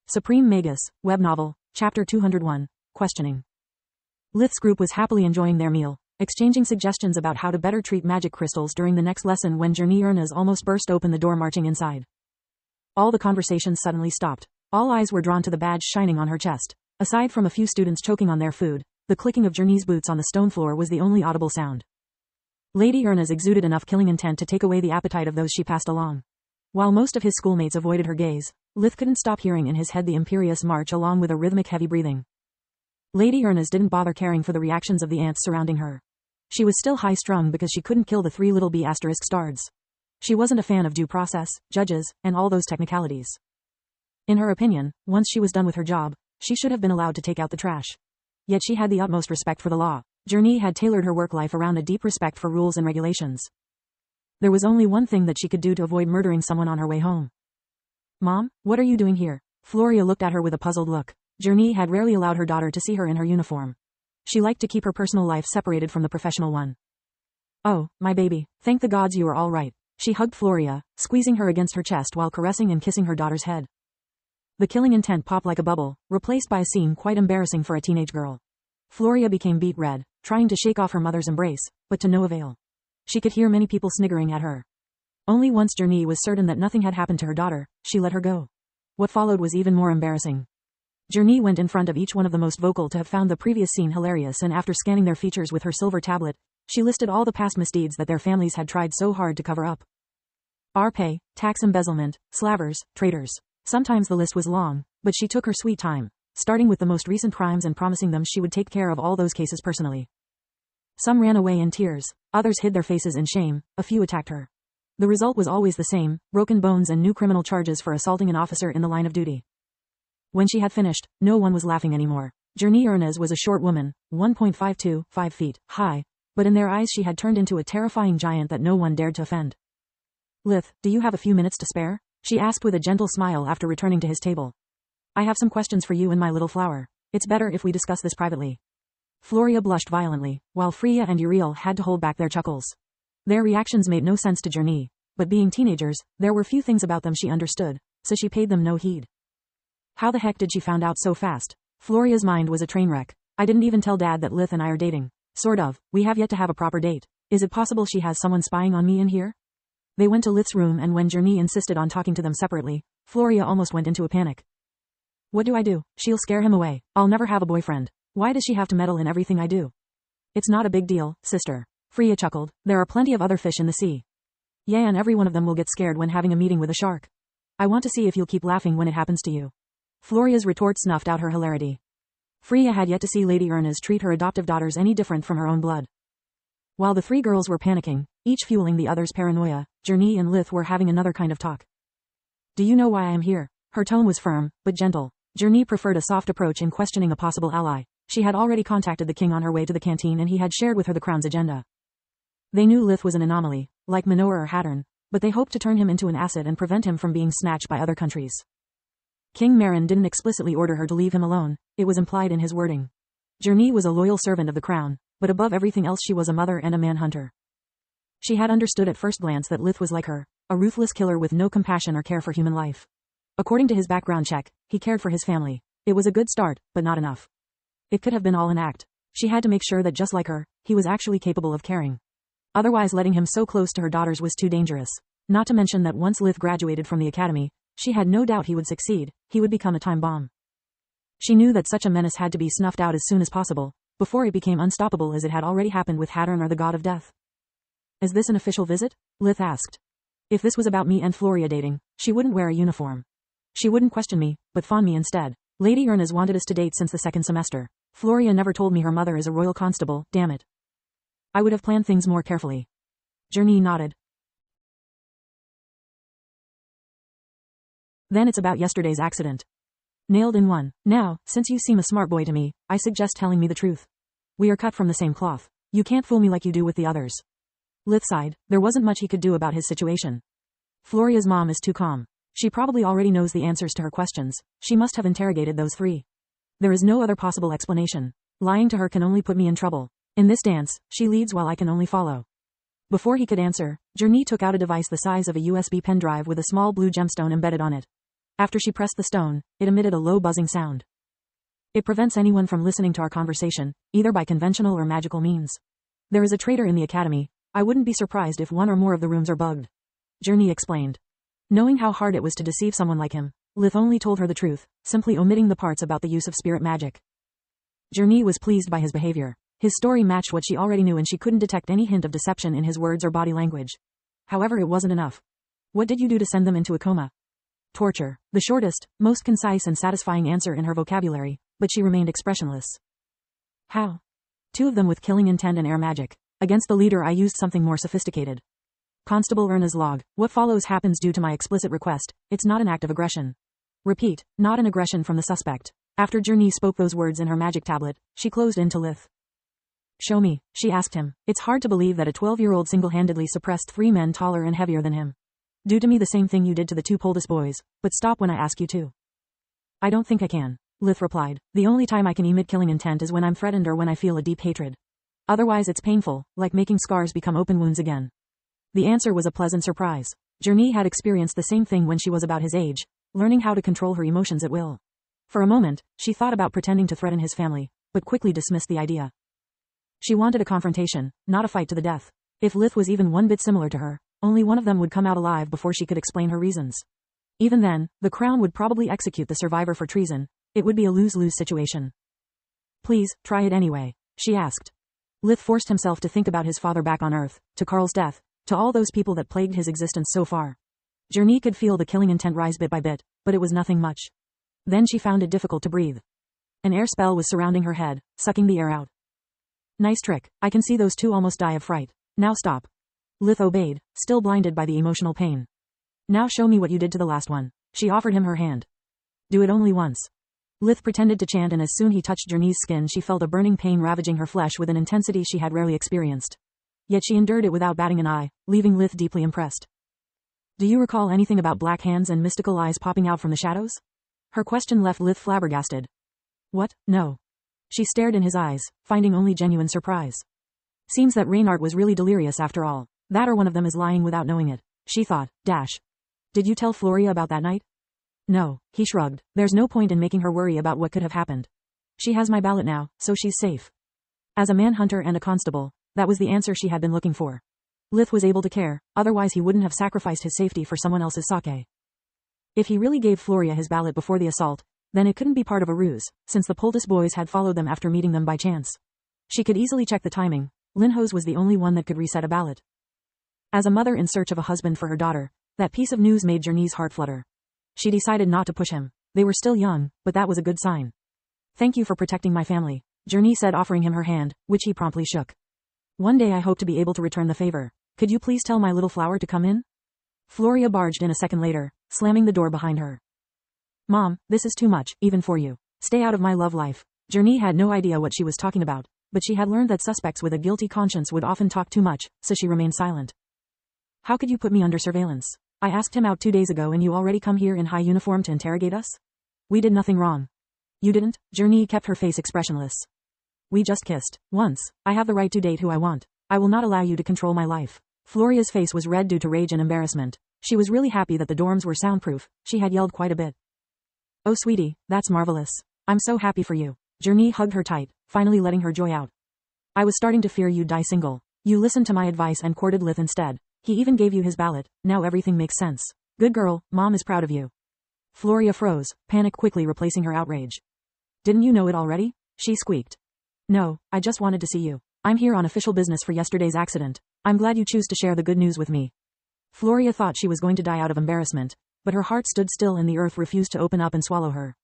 Supreme Magus, web novel, Chapter 201, Questioning. Lith's group was happily enjoying their meal, exchanging suggestions about how to better treat magic crystals during the next lesson when Journey Erna's almost burst open the door marching inside. All the conversations suddenly stopped. All eyes were drawn to the badge shining on her chest. Aside from a few students choking on their food, the clicking of Journey's boots on the stone floor was the only audible sound. Lady Erna's exuded enough killing intent to take away the appetite of those she passed along. While most of his schoolmates avoided her gaze, Lith couldn't stop hearing in his head the imperious march along with a rhythmic heavy breathing. Lady Erna's didn't bother caring for the reactions of the ants surrounding her. She was still high-strung because she couldn't kill the 3 little B** stards. She wasn't a fan of due process, judges, and all those technicalities. In her opinion, once she was done with her job, she should have been allowed to take out the trash. Yet she had the utmost respect for the law. Journey had tailored her work life around a deep respect for rules and regulations. There was only one thing that she could do to avoid murdering someone on her way home. "Mom, what are you doing here?" Floria looked at her with a puzzled look. Journey had rarely allowed her daughter to see her in her uniform. She liked to keep her personal life separated from the professional one. "Oh, my baby, thank the gods you are all right." She hugged Floria, squeezing her against her chest while caressing and kissing her daughter's head. The killing intent popped like a bubble, replaced by a scene quite embarrassing for a teenage girl. Floria became beet red, trying to shake off her mother's embrace, but to no avail. She could hear many people sniggering at her. Only once Journey was certain that nothing had happened to her daughter, she let her go. What followed was even more embarrassing. Journey went in front of each one of the most vocal to have found the previous scene hilarious, and after scanning their features with her silver tablet, she listed all the past misdeeds that their families had tried so hard to cover up. Pay, tax embezzlement, slavers, traitors. Sometimes the list was long, but she took her sweet time, starting with the most recent crimes and promising them she would take care of all those cases personally. Some ran away in tears, others hid their faces in shame, a few attacked her. The result was always the same: broken bones and new criminal charges for assaulting an officer in the line of duty. When she had finished, no one was laughing anymore. Journey Erna's was a short woman, 1.5 feet high, but in their eyes she had turned into a terrifying giant that no one dared to offend. "Lith, do you have a few minutes to spare?" she asked with a gentle smile after returning to his table. "I have some questions for you and my little flower. It's better if we discuss this privately." Floria blushed violently, while Freya and Uriel had to hold back their chuckles. Their reactions made no sense to Journey, but being teenagers, there were few things about them she understood, so she paid them no heed. How the heck did she find out so fast? Floria's mind was a train wreck. "I didn't even tell Dad that Lith and I are dating." "Sort of. We have yet to have a proper date. Is it possible she has someone spying on me in here?" They went to Lith's room, and when Journey insisted on talking to them separately, Floria almost went into a panic. "What do I do? She'll scare him away. I'll never have a boyfriend. Why does she have to meddle in everything I do?" "It's not a big deal, sister." Freya chuckled. "There are plenty of other fish in the sea. Yeah, and every one of them will get scared when having a meeting with a shark. I want to see if you'll keep laughing when it happens to you." Floria's retort snuffed out her hilarity. Freya had yet to see Lady Erna's treat her adoptive daughters any different from her own blood. While the 3 girls were panicking, each fueling the other's paranoia, Journey and Lith were having another kind of talk. "Do you know why I am here?" Her tone was firm, but gentle. Journey preferred a soft approach in questioning a possible ally. She had already contacted the king on her way to the canteen, and he had shared with her the crown's agenda. They knew Lith was an anomaly, like Minoa or Hattern, but they hoped to turn him into an asset and prevent him from being snatched by other countries. King Marin didn't explicitly order her to leave him alone, it was implied in his wording. Journey was a loyal servant of the crown, but above everything else she was a mother and a manhunter. She had understood at first glance that Lith was like her, a ruthless killer with no compassion or care for human life. According to his background check, he cared for his family. It was a good start, but not enough. It could have been all an act. She had to make sure that just like her, he was actually capable of caring. Otherwise, letting him so close to her daughters was too dangerous. Not to mention that once Lith graduated from the academy, she had no doubt he would succeed. He would become a time bomb. She knew that such a menace had to be snuffed out as soon as possible, before it became unstoppable as it had already happened with Hattern or the God of Death. "Is this an official visit?" Lith asked. "If this was about me and Floria dating, she wouldn't wear a uniform. She wouldn't question me, but fawn me instead. Lady Erna's wanted us to date since the 2nd semester. Floria never told me her mother is a royal constable, damn it. I would have planned things more carefully." Journey nodded. "Then it's about yesterday's accident." "Nailed in one. Now, since you seem a smart boy to me, I suggest telling me the truth. We are cut from the same cloth. You can't fool me like you do with the others." Lith sighed. There wasn't much he could do about his situation. Floria's mom is too calm. She probably already knows the answers to her questions. She must have interrogated those 3. There is no other possible explanation. Lying to her can only put me in trouble. In this dance, she leads while I can only follow. Before he could answer, Journey took out a device the size of a USB pen drive with a small blue gemstone embedded on it. After she pressed the stone, it emitted a low buzzing sound. It prevents anyone from listening to our conversation, either by conventional or magical means. There is a traitor in the academy. I wouldn't be surprised if one or more of the rooms are bugged. Journey explained. Knowing how hard it was to deceive someone like him, Lith only told her the truth, simply omitting the parts about the use of spirit magic. Journey was pleased by his behavior. His story matched what she already knew and she couldn't detect any hint of deception in his words or body language. However, it wasn't enough. What did you do to send them into a coma? Torture. The shortest, most concise and satisfying answer in her vocabulary, but she remained expressionless. How? 2 of them with killing intent and air magic. Against the leader I used something more sophisticated. Constable Erna's log. What follows happens due to my explicit request. It's not an act of aggression. Repeat, not an aggression from the suspect. After Journey spoke those words in her magic tablet, she closed in to Lith. Show me, she asked him. It's hard to believe that a 12-year-old single-handedly suppressed 3 men taller and heavier than him. Do to me the same thing you did to the 2 Poldus boys, but stop when I ask you to. I don't think I can, Lith replied. The only time I can emit killing intent is when I'm threatened or when I feel a deep hatred. Otherwise it's painful, like making scars become open wounds again. The answer was a pleasant surprise. Journey had experienced the same thing when she was about his age, learning how to control her emotions at will. For a moment, she thought about pretending to threaten his family, but quickly dismissed the idea. She wanted a confrontation, not a fight to the death. If Lith was even one bit similar to her, only one of them would come out alive before she could explain her reasons. Even then, the Crown would probably execute the survivor for treason. It would be a lose-lose situation. Please, try it anyway, she asked. Lith forced himself to think about his father back on Earth, to Carl's death, to all those people that plagued his existence so far. Journey could feel the killing intent rise bit by bit, but it was nothing much. Then she found it difficult to breathe. An air spell was surrounding her head, sucking the air out. Nice trick. I can see those 2 almost die of fright. Now stop. Lith obeyed, still blinded by the emotional pain. Now show me what you did to the last one. She offered him her hand. Do it only once. Lith pretended to chant and as soon he touched Journey's skin she felt a burning pain ravaging her flesh with an intensity she had rarely experienced. Yet she endured it without batting an eye, leaving Lith deeply impressed. Do you recall anything about black hands and mystical eyes popping out from the shadows? Her question left Lith flabbergasted. What? No. She stared in his eyes, finding only genuine surprise. Seems that Reynard was really delirious after all. That or one of them is lying without knowing it, she thought. Did you tell Floria about that night? No, he shrugged. There's no point in making her worry about what could have happened. She has my ballot now, so she's safe. As a manhunter and a constable, that was the answer she had been looking for. Lith was able to care, otherwise he wouldn't have sacrificed his safety for someone else's sake. If he really gave Floria his ballot before the assault, then it couldn't be part of a ruse, since the Poldus boys had followed them after meeting them by chance. She could easily check the timing. Linhos was the only one that could reset a ballot. As a mother in search of a husband for her daughter, that piece of news made Journey's heart flutter. She decided not to push him. They were still young, but that was a good sign. Thank you for protecting my family, Journey said, offering him her hand, which he promptly shook. One day I hope to be able to return the favor. Could you please tell my little flower to come in? Floria barged in a second later, slamming the door behind her. Mom, this is too much, even for you. Stay out of my love life. Journey had no idea what she was talking about, but she had learned that suspects with a guilty conscience would often talk too much, so she remained silent. How could you put me under surveillance? I asked him out 2 days ago and you already come here in high uniform to interrogate us? We did nothing wrong. You didn't? Journey kept her face expressionless. We just kissed. Once. I have the right to date who I want. I will not allow you to control my life. Floria's face was red due to rage and embarrassment. She was really happy that the dorms were soundproof. She had yelled quite a bit. Oh sweetie, that's marvelous. I'm so happy for you. Journey hugged her tight, finally letting her joy out. I was starting to fear you'd die single. You listened to my advice and courted Lith instead. He even gave you his ballot. Now everything makes sense. Good girl, Mom is proud of you. Floria froze, panic quickly replacing her outrage. Didn't you know it already? She squeaked. No, I just wanted to see you. I'm here on official business for yesterday's accident. I'm glad you choose to share the good news with me. Floria thought she was going to die out of embarrassment, but her heart stood still and the earth refused to open up and swallow her.